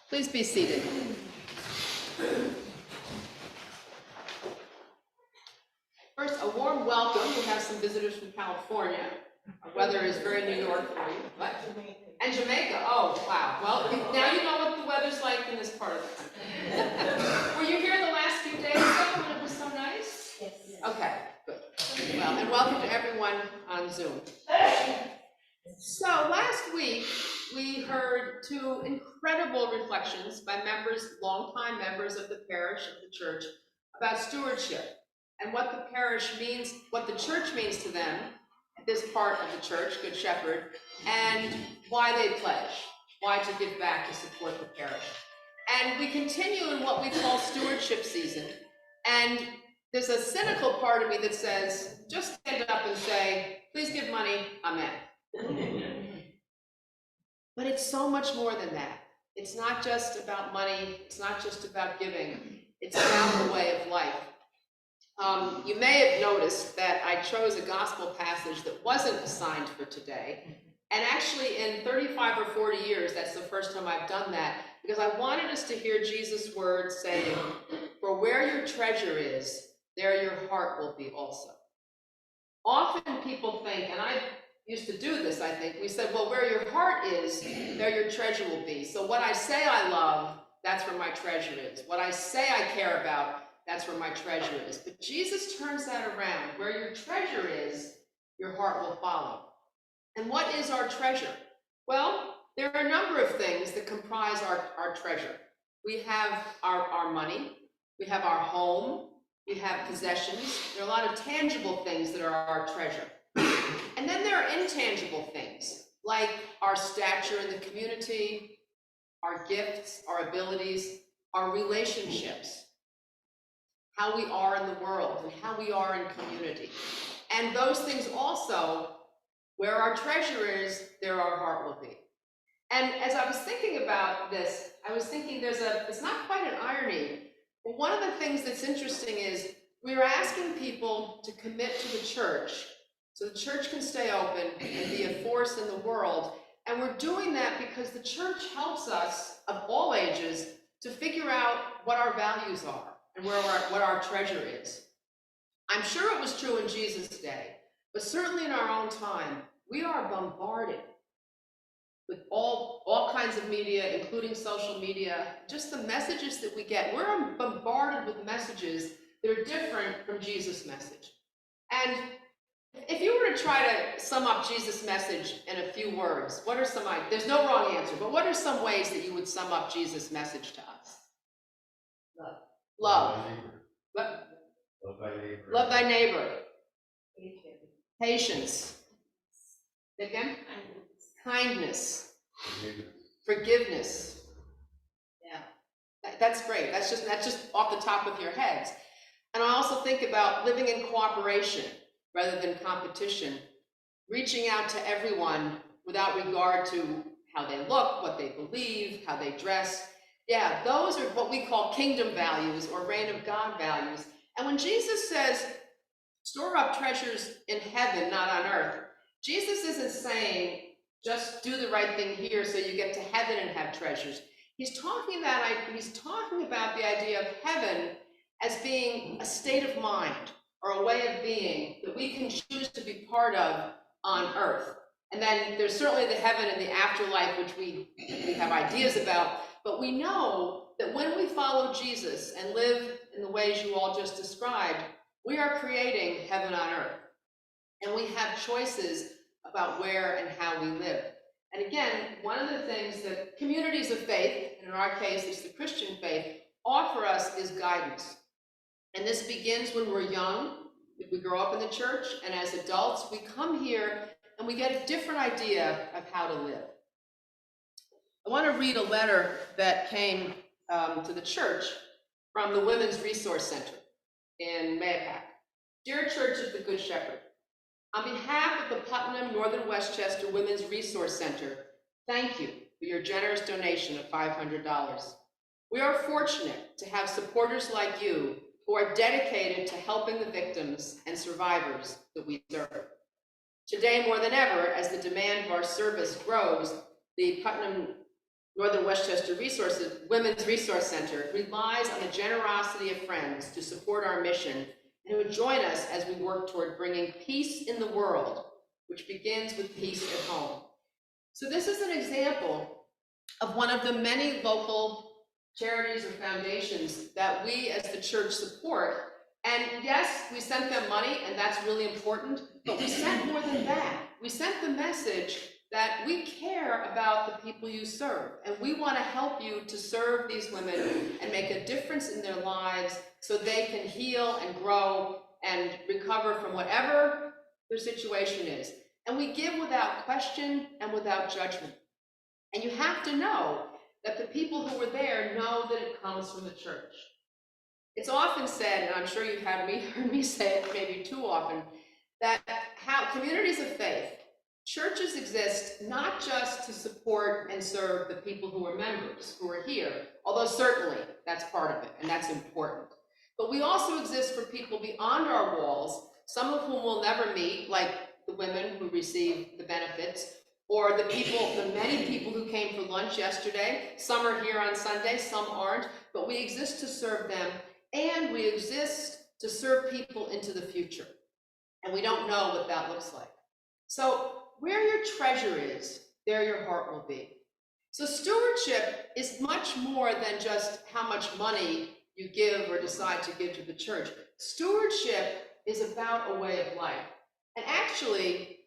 Please be seated. First, a warm welcome. We have some visitors from California. Our weather is very New York for you. What? And Jamaica. Oh, wow. Well, now you know what the weather's like in this part of the country. Were you here the last few days though when it was so nice? Yes. Okay, good. Well, and welcome to everyone on Zoom. So last week, we heard two incredible reflections by longtime members of the parish of the church about stewardship and what the parish means, what the church means to them, this part of the church, Good Shepherd, and why they pledge, why to give back to support the parish. And we continue in what we call stewardship season. And there's a cynical part of me that says, just stand up and say, please give money, amen. But it's so much more than that. It's not just about money. It's not just about giving. It's about the way of life. You may have noticed that I chose a gospel passage that wasn't assigned for today. And actually in 35 or 40 years, that's the first time I've done that, because I wanted us to hear Jesus' words saying, for where your treasure is, there your heart will be also. Often people think, and I used to do this, I think, we said, well, where your heart is, there your treasure will be. So what I say I love, that's where my treasure is. What I say I care about, that's where my treasure is. But Jesus turns that around. Where your treasure is, your heart will follow. And what is our treasure? Well, there are a number of things that comprise our treasure. We have our money, we have our home, we have possessions. There are a lot of tangible things that are our treasure. And then there are intangible things, like our stature in the community, our gifts, our abilities, our relationships, how we are in the world and how we are in community. And those things also, where our treasure is, there our heart will be. And as I was thinking about this, I was thinking it's not quite an irony, but one of the things that's interesting is we're asking people to commit to the church so the church can stay open and be a force in the world. And we're doing that because the church helps us, of all ages, to figure out what our values are and what our treasure is. I'm sure it was true in Jesus' day, but certainly in our own time, we are bombarded with all kinds of media, including social media, just the messages that we get. We're bombarded with messages that are different from Jesus' message. And if you were to try to sum up Jesus' message in a few words, what are some, there's no wrong answer, but what are some ways that you would sum up Jesus' message to us? Love. Love thy neighbor. Love thy neighbor. Patience. Again? Kindness. Forgiveness. Yeah. That's great. That's just off the top of your heads. And I also think about living in cooperation rather than competition, reaching out to everyone without regard to how they look, what they believe, how they dress. Yeah, those are what we call kingdom values or reign of God values. And when Jesus says, store up treasures in heaven, not on earth, Jesus isn't saying, just do the right thing here so you get to heaven and have treasures. He's talking about the idea of heaven as being a state of mind or a way of being that we can choose to be part of on earth. And then there's certainly the heaven and the afterlife, which we have ideas about, but we know that when we follow Jesus and live in the ways you all just described, we are creating heaven on earth. And we have choices about where and how we live. And again, one of the things that communities of faith, and in our case it's the Christian faith, offer us is guidance. And this begins when we're young, if we grow up in the church, and as adults, we come here and we get a different idea of how to live. I want to read a letter that came to the church from the Women's Resource Center in Mayapack. Dear Church of the Good Shepherd, on behalf of the Putnam Northern Westchester Women's Resource Center, thank you for your generous donation of $500. We are fortunate to have supporters like you who are dedicated to helping the victims and survivors that we serve. Today, more than ever, as the demand of our service grows, the Putnam Northern Westchester Women's Resource Center relies on the generosity of friends to support our mission and who would join us as we work toward bringing peace in the world, which begins with peace at home. So this is an example of one of the many local charities or foundations that we as the church support. And yes, we sent them money, and that's really important, but we sent more than that. We sent the message that we care about the people you serve, and we want to help you to serve these women and make a difference in their lives so they can heal and grow and recover from whatever their situation is. And we give without question and without judgment. And you have to know that the people who were there know that it comes from the church. It's often said, and I'm sure you've heard me say it maybe too often, that how communities of faith, churches exist not just to support and serve the people who are members, who are here, although certainly that's part of it, and that's important. But we also exist for people beyond our walls, some of whom we'll never meet, like the women who receive the benefits, or the many people who came for lunch yesterday. Some are here on Sunday, some aren't, but we exist to serve them, and we exist to serve people into the future. And we don't know what that looks like. So where your treasure is, there your heart will be. So stewardship is much more than just how much money you give or decide to give to the church. Stewardship is about a way of life. And actually,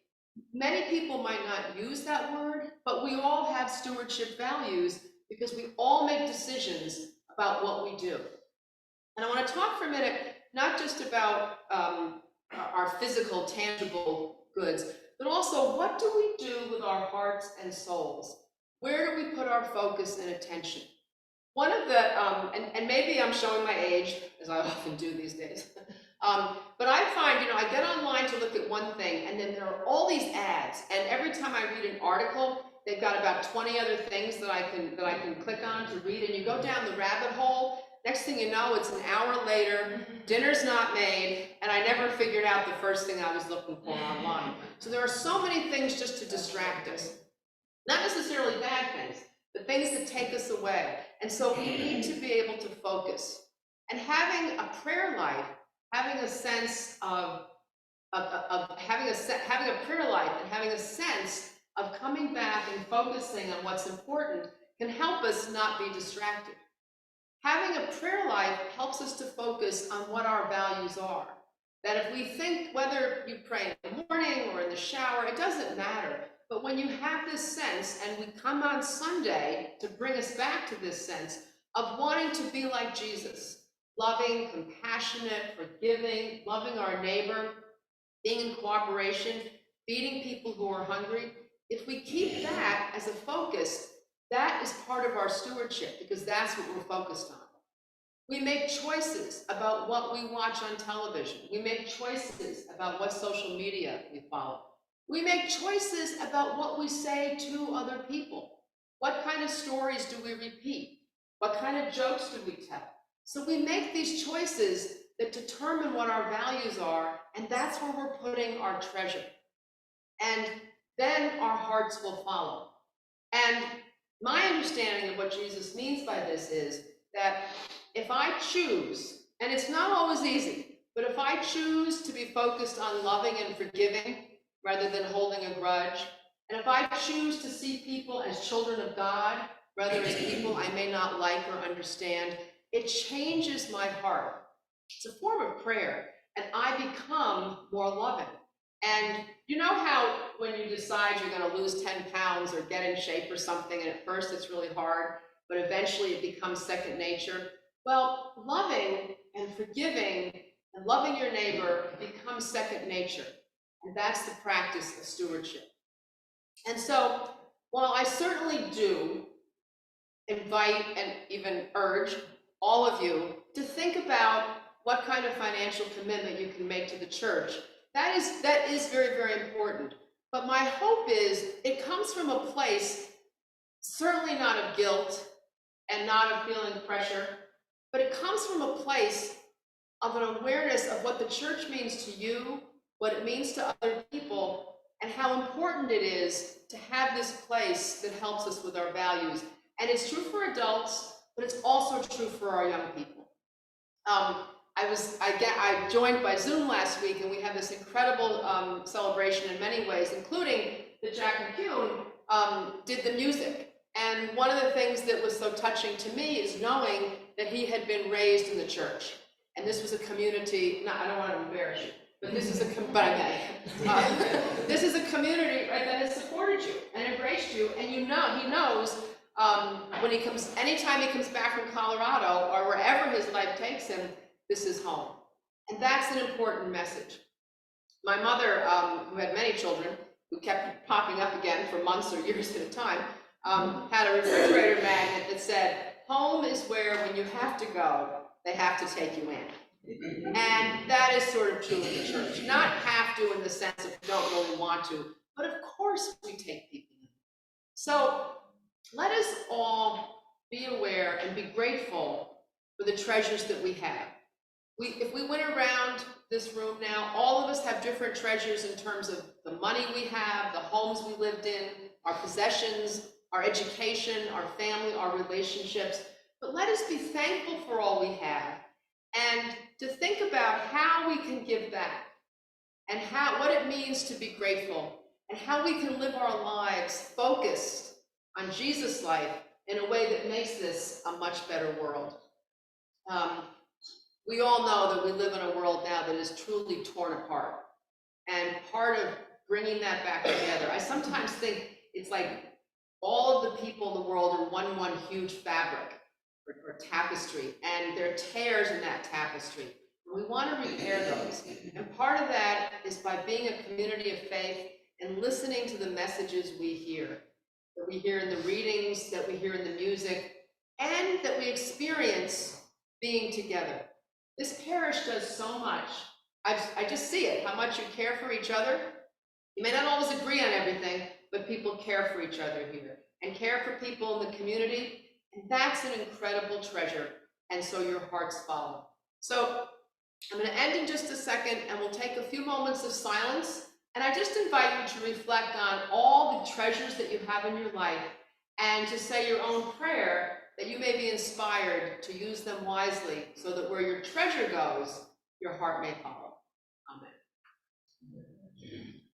many people might not use that word, but we all have stewardship values because we all make decisions about what we do. And I want to talk for a minute, not just about our physical, tangible goods, but also what do we do with our hearts and souls? Where do we put our focus and attention? One of the, and maybe I'm showing my age, as I often do these days, but I find, I get online to look at one thing, and then there are all these ads, and every time I read an article, they've got about 20 other things that I can click on to read, and you go down the rabbit hole. Next thing you know, it's an hour later, dinner's not made, and I never figured out the first thing I was looking for online. So there are so many things just to distract us. Not necessarily bad things, but things that take us away. And so we need to be able to focus. And having a prayer life, having a sense of having a prayer life and having a sense of coming back and focusing on what's important can help us not be distracted. Having a prayer life helps us to focus on what our values are. That if we think, whether you pray in the morning or in the shower, it doesn't matter. But when you have this sense, and we come on Sunday to bring us back to this sense of wanting to be like Jesus, loving, compassionate, forgiving, loving our neighbor, being in cooperation, feeding people who are hungry, if we keep that as a focus, that is part of our stewardship, because that's what we're focused on. We make choices about what we watch on television. We make choices about what social media we follow. We make choices about what we say to other people. What kind of stories do we repeat? What kind of jokes do we tell? So we make these choices that determine what our values are, and that's where we're putting our treasure. And then our hearts will follow. And my understanding of what Jesus means by this is that if I choose, and it's not always easy, but if I choose to be focused on loving and forgiving rather than holding a grudge, and if I choose to see people as children of God rather as people I may not like or understand, it changes my heart. It's a form of prayer, and I become more loving. And you know how when you decide you're going to lose 10 pounds or get in shape or something, and at first it's really hard, but eventually it becomes second nature? Well, loving and forgiving and loving your neighbor becomes second nature. And that's the practice of stewardship. And so, while I certainly do invite and even urge all of you to think about what kind of financial commitment you can make to the church, that is very, very important. But my hope is it comes from a place, certainly not of guilt and not of feeling pressure, but it comes from a place of an awareness of what the church means to you, what it means to other people, and how important it is to have this place that helps us with our values. And it's true for adults, but it's also true for our young people. I joined by Zoom last week, and we had this incredible celebration in many ways, including that Jack McCune did the music. And one of the things that was so touching to me is knowing that he had been raised in the church. And this was a community, I don't want to embarrass you, but this is this is a community, right, that has supported you and embraced you, and he knows when anytime he comes back from Colorado or wherever his life takes him, this is home. And that's an important message. My mother, who had many children, who kept popping up again for months or years at a time, had a refrigerator magnet that said, home is where when you have to go, they have to take you in. And that is sort of true of the church. Not have to in the sense of don't really want to, but of course we take people in. So let us all be aware and be grateful for the treasures that we have. If we went around this room now, all of us have different treasures in terms of the money we have, the homes we lived in, our possessions, our education, our family, our relationships. But let us be thankful for all we have, and to think about how we can give back, and what it means to be grateful, and how we can live our lives focused on Jesus' life in a way that makes this a much better world. We all know that we live in a world now that is truly torn apart, and part of bringing that back together, I sometimes think it's like all of the people in the world are one huge fabric or tapestry, and there are tears in that tapestry. We want to repair those, and part of that is by being a community of faith and listening to the messages we hear, that we hear in the readings, that we hear in the music, and that we experience being together. This parish does so much. I just see it, how much you care for each other. You may not always agree on everything, but people care for each other here and care for people in the community. And that's an incredible treasure. And so your hearts follow. So I'm going to end in just a second, and we'll take a few moments of silence. And I just invite you to reflect on all the treasures that you have in your life, and to say your own prayer that you may be inspired to use them wisely, so that where your treasure goes, your heart may follow.